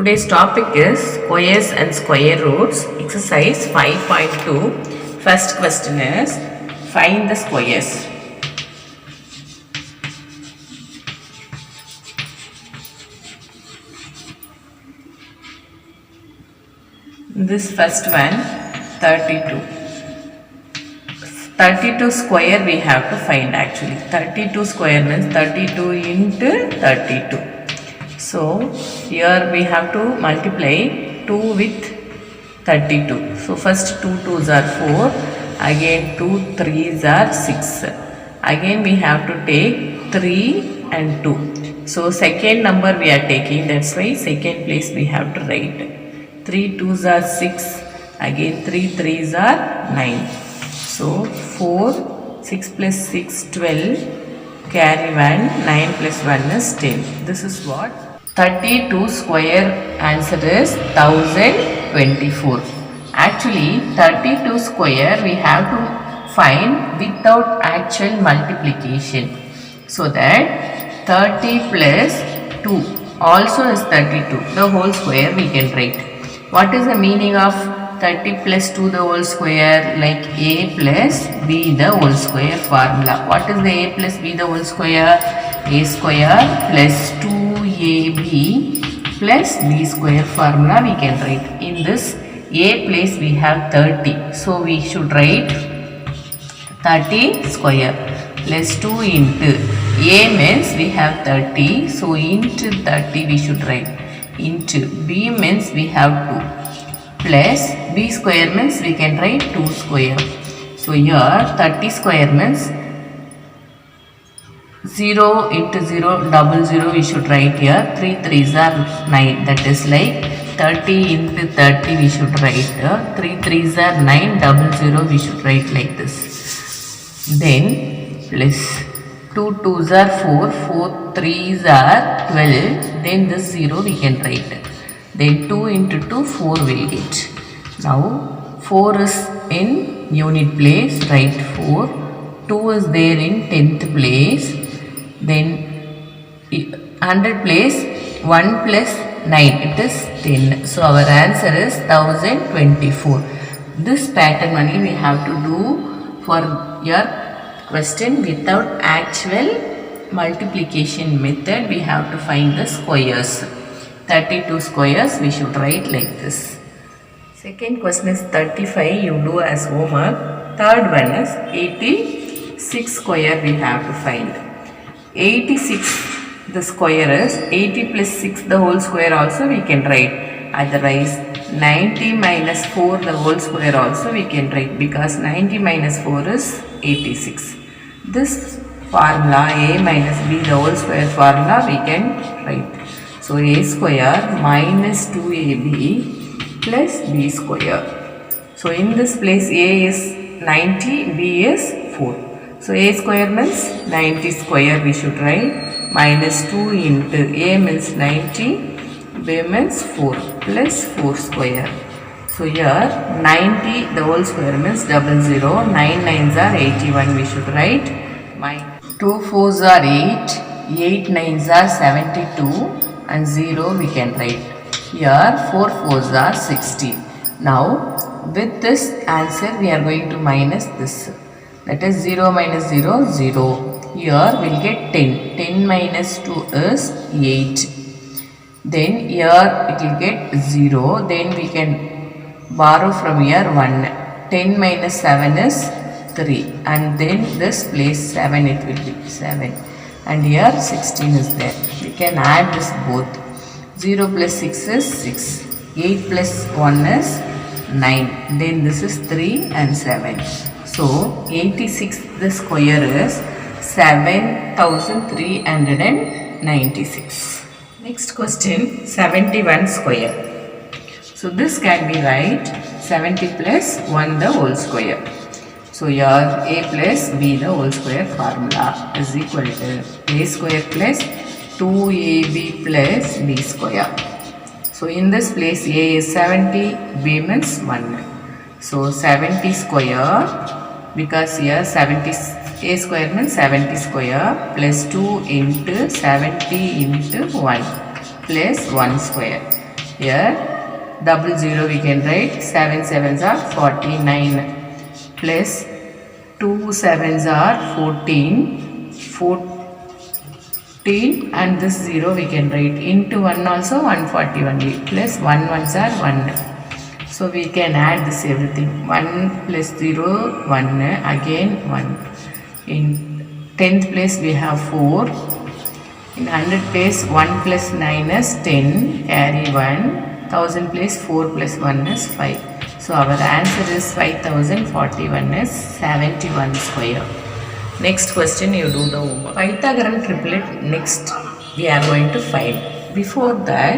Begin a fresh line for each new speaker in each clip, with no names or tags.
Today's topic is squares and square roots. Exercise 5.2. First question is find the squares. This first one 32. 32 square we have to find actually. 32 square means 32 into 32. So here we have to multiply 2 with 32. So first 2 2s are 4, again 2 3s are 6. Again we have to take 3 and 2. So second number we are taking, that's why second place we have to write. 3 2s are 6, again 3 3s are 9. So 4, 6 plus 6 12, carry 1, 9 plus 1 is 10. This is what? 32 square answer is 1024. Actually 32 square we have to find without actual multiplication. So that 30 plus 2 also is 32. The whole square we can write. What is the meaning of 30 plus 2 the whole square? Like a plus b the whole square formula. What is the a plus b the whole square? A square plus 2ab plus b square formula we can write. In this a place we have 30. So we should write 30 square plus 2 into a means we have 30. So into 30 we should write. Into b means we have 2. Plus b square means we can write 2 square. So here 30 square means 0 into 0 double 0 we should write here. 3 3s are 9, that is like 30 into 30 we should write here. 3 3s are 9, double 0 we should write like this. Then plus 2 2s are 4, 4 3s are 12, then this 0 we can write. Then 2 into 2 4 will get. Now 4 is in unit place, write 4. 2 is there in 10th place. Then 100 place 1 plus 9, it is 10. So our answer is 1024. This pattern only we have to do for your question without actual multiplication method. We have to find the squares. 32 squares we should write like this. Second question is 35, you do as homework. Third one is 86 square we have to find. 86 the square is 80 plus 6 the whole square also we can write. Otherwise 90 minus 4 the whole square also we can write, because 90 minus 4 is 86. This formula a minus b the whole square formula we can write. So a square minus 2ab plus b square. So in this place a is 90, b is 4. So a square means 90 square we should write, minus 2 into a means 90, b means 4 plus 4 square. So here 90 the whole square means 00, 9 9s are 81 we should write. 2 4s are 8, 8 9s are 72 and 0 we can write. Here 4 4s are 60. Now with this answer we are going to minus this. That is 0 minus 0, 0. Here we will get 10. 10 minus 2 is 8. Then here it will get 0. Then we can borrow from here 1. 10 minus 7 is 3. And then this place 7 it will be 7. And here 16 is there. We can add this both. 0 plus 6 is 6. 8 plus 1 is 9. Then this is 3 and 7. So 86 the square is 7396. Next question 71 square. So this can be right 70 plus 1 the whole square. So here a plus b the whole square formula is equal to a square plus 2ab plus b square. So in this place a is 70, b means 1. So 70 square, because here 70 a square means 70 square plus 2 into 70 into 1 plus 1 square. Here double 0 we can write 7 sevens are 49 plus 2 sevens are 14 and this 0 we can write into 1 also 140 only plus 1 ones are 1. So we can add this everything 1 plus 0 1 again 1. In 10th place we have 4. In 100 place 1 plus 9 is 10 carry 1. 1000 place 4 plus 1 is 5. So our answer is 5041 is 71 square. Next question you do the homework. Pythagorean triplet next we are going to find. Before that,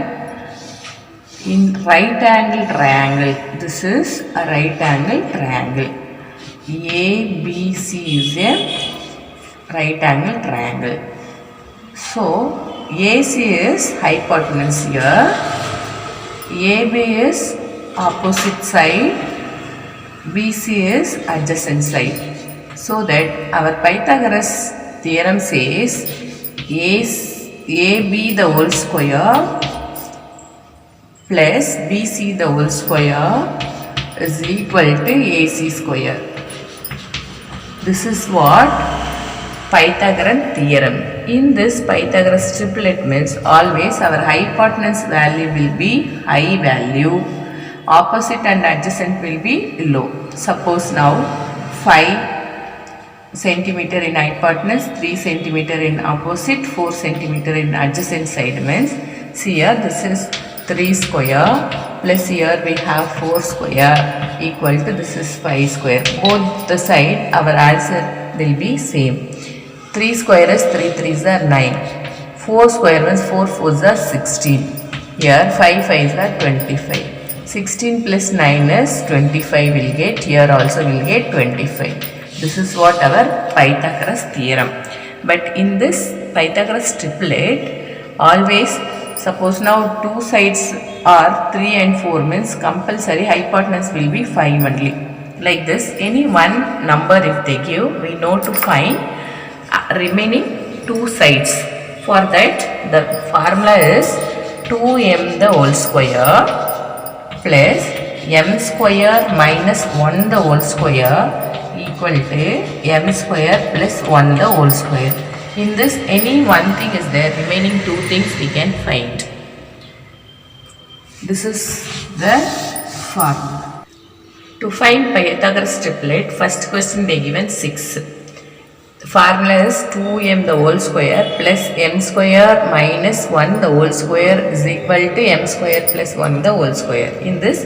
in right angle triangle, this is a right angle triangle. ABC is a right angle triangle. So AC is hypotenuse here, AB is opposite side, BC is adjacent side. So that our Pythagoras theorem says AB the whole square plus BC the whole square is equal to AC square. This is what Pythagorean theorem. In this Pythagoras triplet means always our hypotenuse value will be high value, opposite and adjacent will be low. Suppose now 5 centimeter in hypotenuse, 3 centimeter in opposite, 4 centimeter in adjacent side means, see here this is 3 square plus here we have 4 square equal to this is 5 square. Both the side our answer will be same. 3 square is 3 3s are 9. 4 square means 4 4s are 16. Here 5 5s are 25. 16 plus 9 is 25 will get, here also will get 25. This is what our Pythagoras theorem. But in this Pythagoras triplet, always suppose now two sides are 3 and 4 means compulsory hypotenuse will be 5 only. Like this, any one number if they give, we know to find remaining two sides. For that, the formula is 2m the whole square plus m square minus 1 the whole square equal to m square plus 1 the whole square. In this any one thing is there, remaining two things we can find. This is the formula. To find Pythagoras triplet, first question they given 6. The formula is 2m the whole square plus m square minus 1 the whole square is equal to m square plus 1 the whole square. In this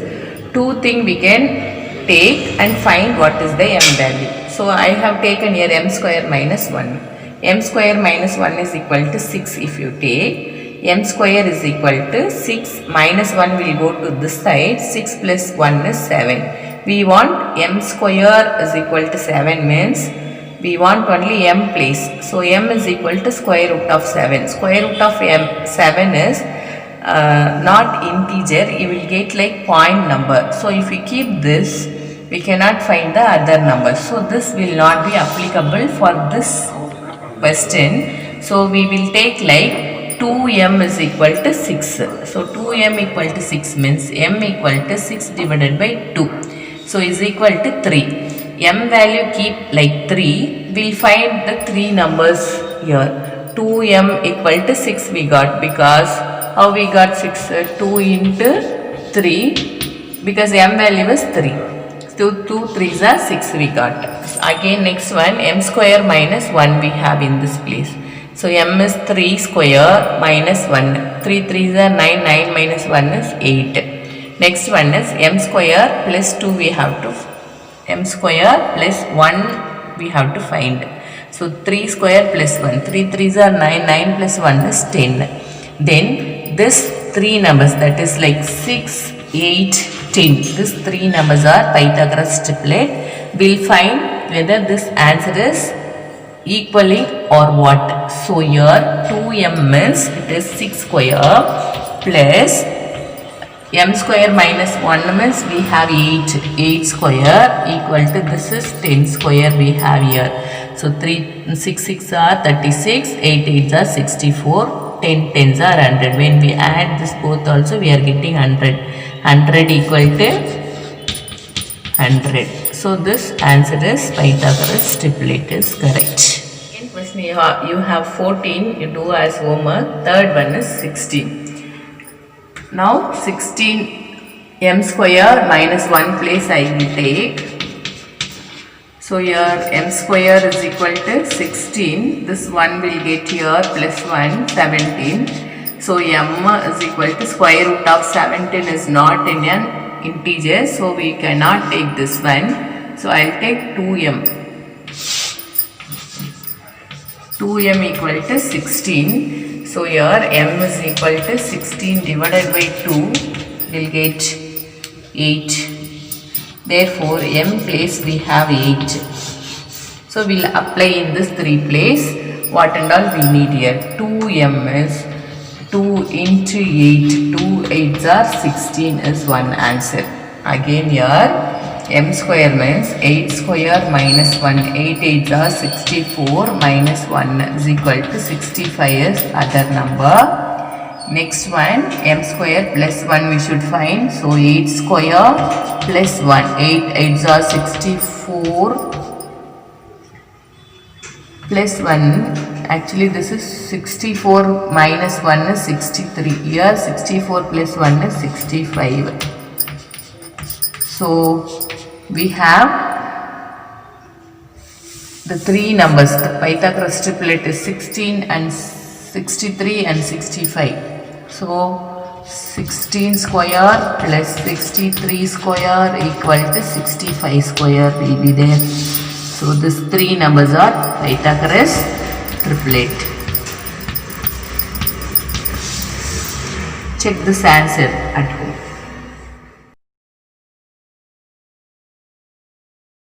two thing we can take and find what is the m value. So I have taken here m square minus 1. M square minus 1 is equal to 6 if you take. M square is equal to 6 minus 1 will go to this side. 6 plus 1 is 7. We want m square is equal to 7 means we want only m place. So m is equal to square root of 7. Square root of m 7 is not integer. You will get like point number. So if we keep this, we cannot find the other number. So this will not be applicable for this question. So we will take like 2m is equal to 6. So 2m equal to 6 means m equal to 6 divided by 2. So is equal to 3. M value keep like 3. We'll find the 3 numbers here. 2m equal to 6 we got, because how we got 6? 2 into 3, because m value is 3. So 2 3s are 6 we got. Again next one, m square minus 1 we have in this place. So m is 3 square minus 1. 3 3s are 9. 9 minus 1 is 8. Next one is m square plus 2 we have to, m square plus 1 we have to find. So 3 square plus 1. 3 3s are 9. 9 plus 1 is 10. Then this 3 numbers, that is like 6, 8, 10. These 3 numbers are Pythagoras triplet. We'll find whether this answer is equaling or what. So here 2m means it is 6 square plus m square minus 1 means we have 8. 8 square equal to this is 10 square we have here. So 6 6 are 36, 8 8 are 64, 10 tens are 100. When we add this both also, we are getting 100. 100 equal to 100. So this answer is Pythagoras triplet is correct. Second question, you have 14, you do as homework. Third one is 16. Now 16 m square minus 1 place I will take. So here m square is equal to 16. This one will get here plus 1, 17. So m is equal to square root of 17 is not in an integer. So we cannot take this one. So I will take 2m. 2m equal to 16. So here m is equal to 16 divided by 2 will get 8. Therefore, m place we have 8. So, we will apply in this 3 place. What and all we need here? 2m is 2 into 8. 2 8s are 16 is one answer. Again here, m square means 8 square minus 1. 8 8s are 64 minus 1 is equal to 65 is other number. Next one, m square plus 1 we should find. So 8 square plus 1. 8 8s are 64 plus 1. Actually this is 64 minus 1 is 63. Here 64 plus 1 is 65. So we have the 3 numbers. The Pythagoras triplet is 16 and 63 and 65. So 16 square plus 63 square equal to 65 square will be there. So these 3 numbers are Pythagoras triplet. Check this answer at home.